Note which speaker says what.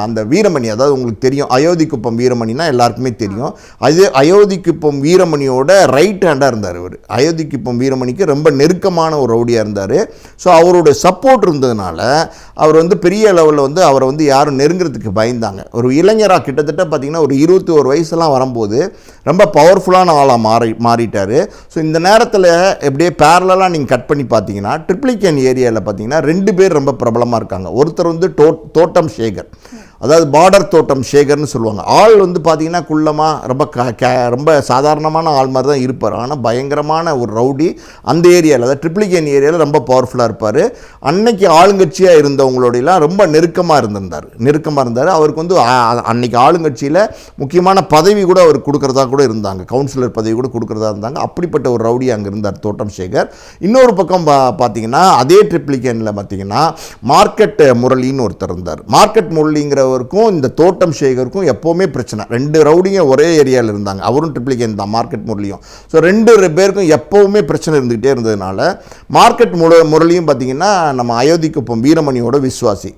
Speaker 1: அந்த வீரமணி, அதாவது உங்களுக்கு தெரியும் அயோத்திக்குப்பம் வீரமணினா எல்லாருக்குமே தெரியும். அது அயோத்திக்குப்பம் வீரமணியோட ரைட் ஹேண்டாக இருந்தார் இவர். அயோத்திக்குப்பம் வீரமணிக்கு ரொம்ப நெருக்கமான ஒரு ரவுடியாக இருந்தார். ஸோ அவருடைய சப்போர்ட் இருந்ததுனால அவர் வந்து பெரிய லெவலில் வந்து அவரை வந்து யாரும் நெருங்கிறதுக்கு பயந்தாங்க. ஒரு இளைஞராக கிட்டத்தட்ட பார்த்திங்கன்னா ஒரு 21 வயசுலாம் வரும்போது ரொம்ப பவர்ஃபுல்லான ஆளாக மாறிட்டார். ஸோ இந்த நேரத்தில் எப்படியே பேரலாக நீங்கள் கட் பண்ணி பார்த்தீங்கன்னா ட்ரிப்ளிகேன் ஏரியாவில் பார்த்தீங்கன்னா 2 பேர் ரொம்ப பிரபலமாக இருக்காங்க. ஒருத்தர் வந்து தோட்டம் சேகர், அதாவது பார்டர் தோட்டம் சேகர்னு சொல்லுவாங்க. ஆள் வந்து பார்த்தீங்கன்னா குள்ளமாக ரொம்ப சாதாரணமான ஆள் மாதிரி தான் இருப்பார். ஆனால் பயங்கரமான ஒரு ரவுடி அந்த ஏரியாவில், அதாவது ட்ரிப்ளிகேன் ஏரியாவில் ரொம்ப பவர்ஃபுல்லாக இருப்பார். அன்னைக்கு ஆளுங்கட்சியாக இருந்தவங்களோடலாம் ரொம்ப நெருக்கமாக இருந்தார். அவருக்கு வந்து அன்னைக்கு ஆளுங்கட்சியில் முக்கியமான பதவி கூட அவருக்கு கொடுக்குறதா கூட இருந்தாங்க, கவுன்சிலர் பதவி கூட கொடுக்குறதா இருந்தாங்க. அப்படிப்பட்ட ஒரு ரவுடி அங்கே இருந்தார் தோட்டம் சேகர். இன்னொரு பக்கம் பார்த்தீங்கன்னா அதே ட்ரிப்ளிகேனில் பார்த்தீங்கன்னா மார்க்கெட் முரளின்னு ஒருத்தர் இருந்தார். மார்க்கெட் முரளிங்கிற இந்த தோட்டம் சேகருக்கும் எப்போவுமே பிரச்சனை. 2 ரவுடிங்க ஒரே ஏரியாவில் இருந்தாங்க. அவரும் ட்ரிப்ளிகேன் தான், மார்க்கெட் முரளியும். ஸோ 2 பேருக்கும் எப்போவுமே பிரச்சனை இருந்துகிட்டே இருந்ததுனால மார்க்கெட் முரளியும் பார்த்தீங்கன்னா நம்ம அயோத்திக்குப்பம் வீரமணியோட விசுவாசி.